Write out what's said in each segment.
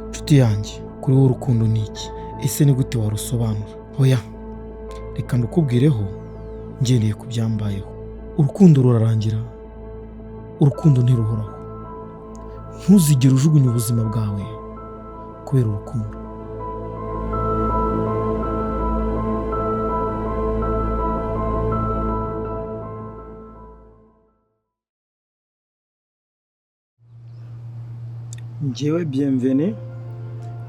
Nshuti yanjye, kuri wowe urukundo ni iki? Ese ni gute warusobanura? Oya, reka ndukubwireho ngendeye ku byambayeho. Urukundo rurarangira, urukundo ntiruhoraho. Ntuzigere ujugunya ubuzima bwawe kubera urukundo. Njyewe Bienvenue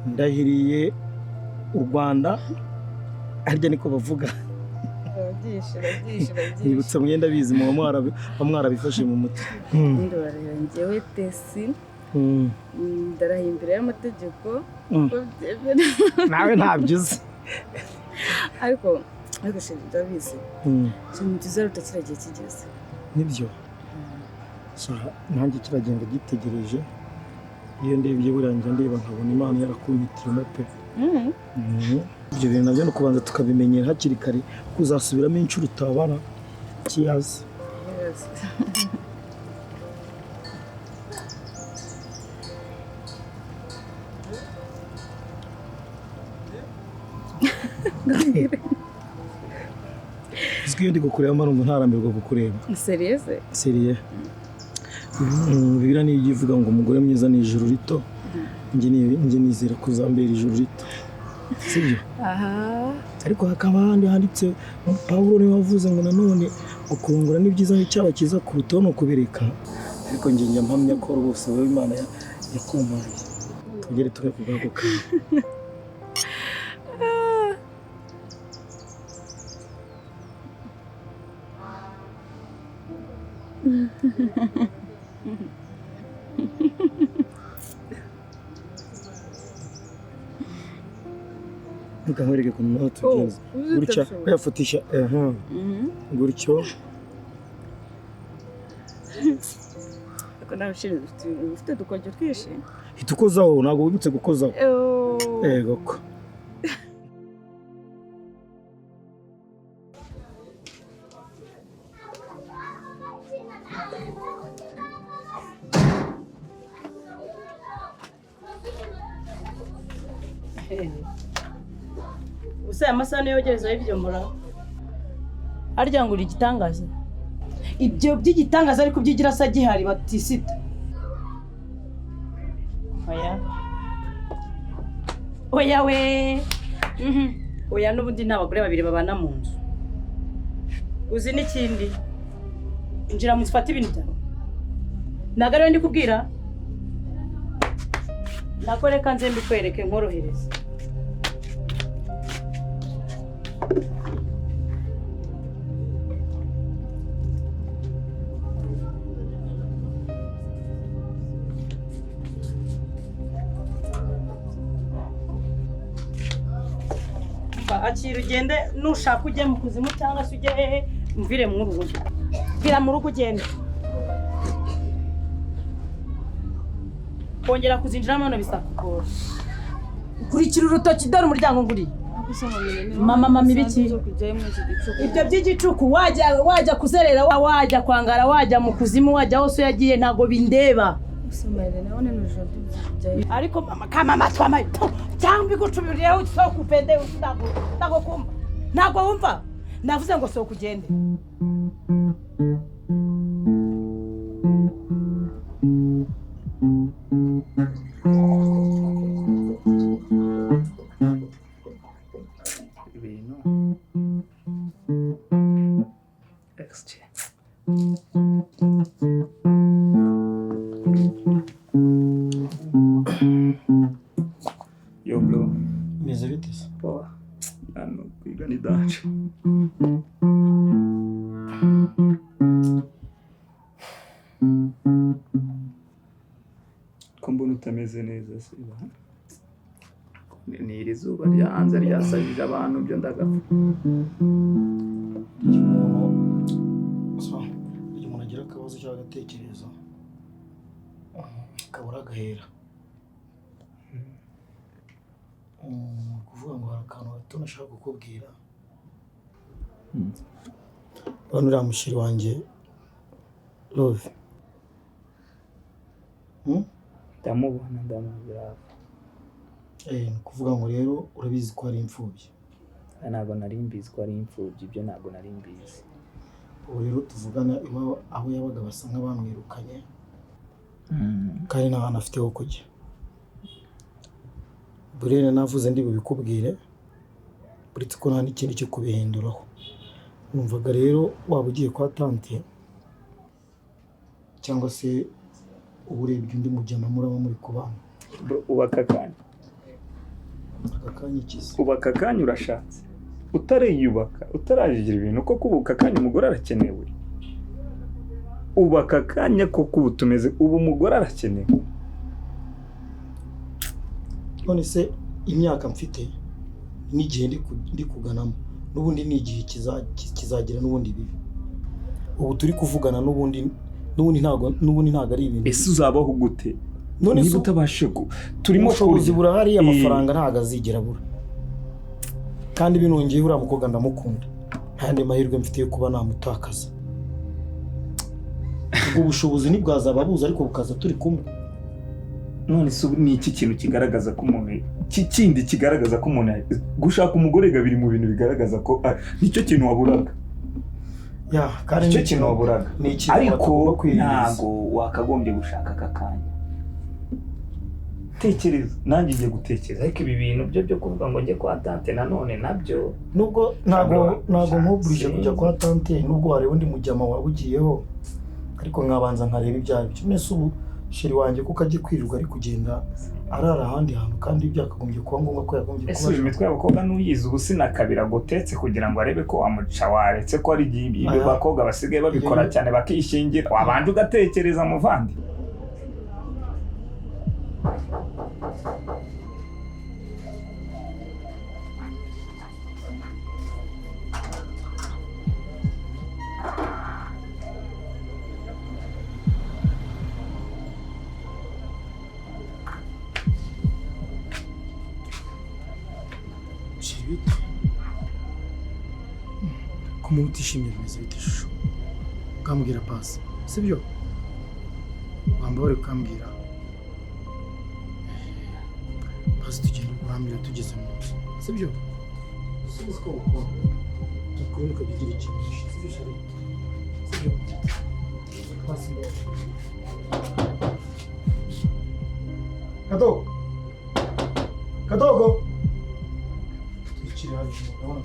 ndahiriye u Rwanda, harya niko bavuga. Nibutse mwenda bizi mu mwarabifashe mu mutwe. Njyewe Tesi ndarahiye imbere y'amategeko. Nawe ntabyize. Ariko sheri ndabizi. Ikintu cyiza rutakira gihe kigeze. Nibyo. Nanjye kiragenda gitegereje. Iyo ndebye burangira ndeba nkabona Imana yarakumitiramo pe. Ibyo bintu nabyo no kubanza tukabimenyera hakiri kare, kuzasubiramo inshuro utabara. Cheers. Iyo ndi kukureba marumva ntarambirwa kukureba. Serious? Seriye. Bibira niyo ivuga ngo umugore mwiza ni ijuru rito. Njye nizera kuzambera ijuru rito. Sibyo? Aha. Ariko hakaba handi handitse Pawulo niwe wavuze ngo nanone ukurongora ni byiza n'icyaba cyiza kuruta no kubereka. Ariko njye njya mpamya ko rwose wowe Imana yakumpaye. Tugere tube kugaruka. Ntukahereke ku munota tugeze. Gutya uyafatisha gutyo. Ariko nawe sheri ufite dukoryo twinshi. Itukozaho ntabwo wibutse gukozaho. Yego ko. Usaya amasaha niyo yogerezaho ibyo mura. Arya ngo uri igitangaza. Ibyo by'igitangaza ariko byigira sa gihari batisita. Oya we. Oya n'ubundi n'abagore babiri babana mu nzu. Uzi n'ikindi? Injira mu zifata ibintu byawe. Nagare ndi kubwira. Nakoreka nze mbikwereke nkorohereza. Akira ugende nushaka ujye mu kuzimu cyangwa se ujye mvire mu rugo. Vira mu rugo ugende. Kongera kuzinjiramo hano bisakugora. Kurikira urutoki dore umuryango nguri. Mama ibiki? Ibyo by'igicuku wajya kuzerera wajya kwangara wajya mu kuzimu wajya hose yagiye ntago bindeba. Ariko mama kama matwama cyangwa igucubiriye usoko upende ntago kumva. Ntago wumva? Navuze ngo soko ugende. Yo bro, Meze bite se? poa. Hano kwiga ni dace. Ko mbona utameze neza se? Ni iri zuba ryanze ryasajije abantu byo ndagapfa. Umuntu agira akabazo cy'agatekerezo kabura agahera. Kuvuga ngo hari akantu gato nashaka kukubwira. urabona uriya musheri wanjye Love. ndamubona ndamubwira Ni ukuvuga ngo rero urabizi ko ari imfubyi. ntabwo nari mbizi ko ari imfubyi, ibyo ntabwo nari mbizi. Ubu rero tuvugana aho yabaga basa nk'abamwirukanye kandi nta hantu afite ho kujya. Burere navuze ndi bubikubwire uretse ko nta n'ikindi cyo kubihinduraho. Numvaga rero waba ugiye kwa tante cyangwa se uburebye undi mujyana muraba muri kubana. Ubaka akanya ikizi. ubaka akanya urashatse utariyubaka utarajigira ibintu ko kubaka akanya umugore arakenewe. Ubaka akanya ko kuba tumeze ubu umugore arakenewe. None se imyaka mfite n'igihe ndi kuganamo n'ubundi n'igihe kizagira n'ubundi bibi. Ubu turi kuvugana n'ubundi ntago ari ibintu. Ese uzabaho gute none niba utabashe turimo ubushobozi burahari, amafaranga ntago azigera abura kandi binongeye uriya mukobwa ndamukunda nta yandi mahirwe mfite yo kuba namutakaza. Ubwo bushobozi ntibwazaba buza ariko bukaza turi kumwe. None se ni iki kintu kigaragaza ko umuntu kindi kigaragaza ko umuntu gushaka umugore biri mu bintu bigaragaza ko nicyo kintu waburaga. Kandi nicyo kintu waburaga. Ariko ntago wakagombye gushaka aka kanya. Tekereza nanjye ngiye gutekereza ariko ibi bintu byo kuvuga ngo njye kwa tante nanone nabyo nubwo ntago nkuburije kujya kwa tante nubwo wareba undi mujyama wabugiyeho ariko nkabanza nkareba ibyari byo. Nese ubu sheri wanjye kuko agiye kwirirwa ari kugenda arara ahandi hantu kandi byakagombye kuba ngombwa ko yagombye kuba. Ese imitwe y'abakobwa n'uyizi ubu sinakabira gotetse kugira ngo arebe ko wamuca waretse ko ari ibi bakobwa basigaye babikora cyane bakishingira. Wabanje ugatekereza muvandi. Ko umuntu utishimye bimeze bite shusho? Ukambwira pasi sibyo? Wamba bari ukambwira pasi tugenda urambwira tugeze mu nzu sibyo? Sibyo ko ukunda ukabigira ikintu sibyo shari sibyo? Pasi Kadogo Kirari urabona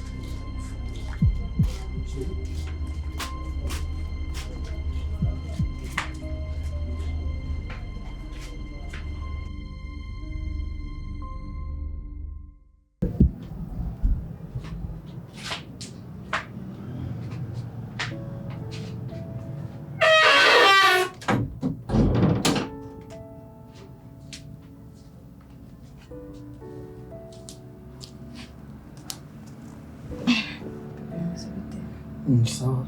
sawa.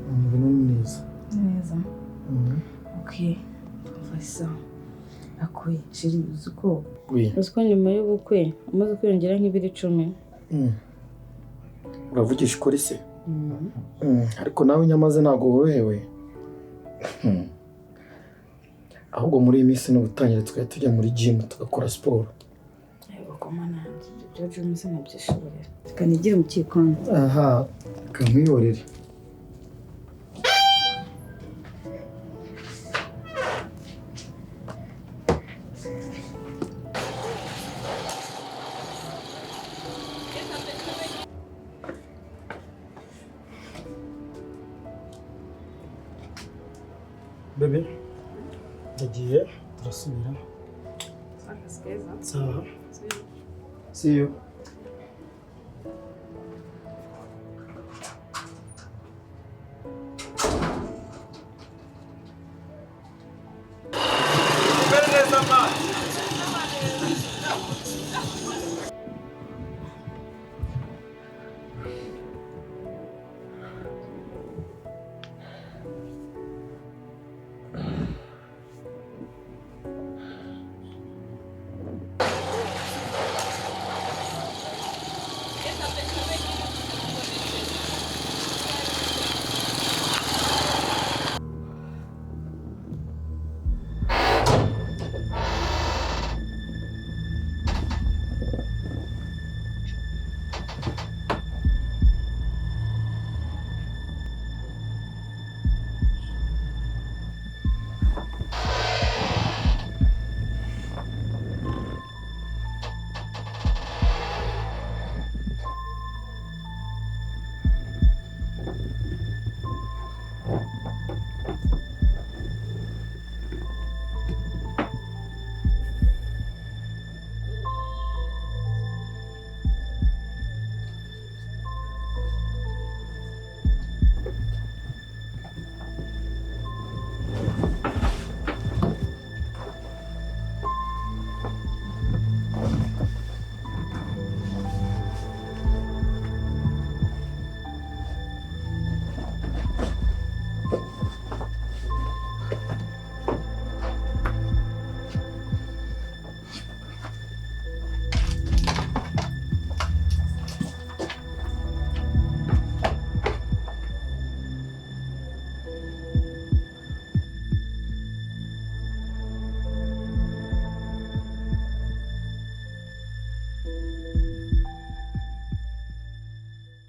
Ibintu neza. Okay. Vasa. Akwe shiri uzuko. Uzuko nyuma y'ubukwe amaze kwiyongera nk'ibiri 10. Uravugisha ukuri se? Ariko nawe nyamaze ntago worohewe. Ahubwo muri iyi minsi no gutangira tujya muri gym tugakora siporo. Yego komana byo gym se nabyishobora. Tukanigira mu kikoni. Aha. Kamwiyorere. Bebe, ndagiye turasubira. Sawa. See you.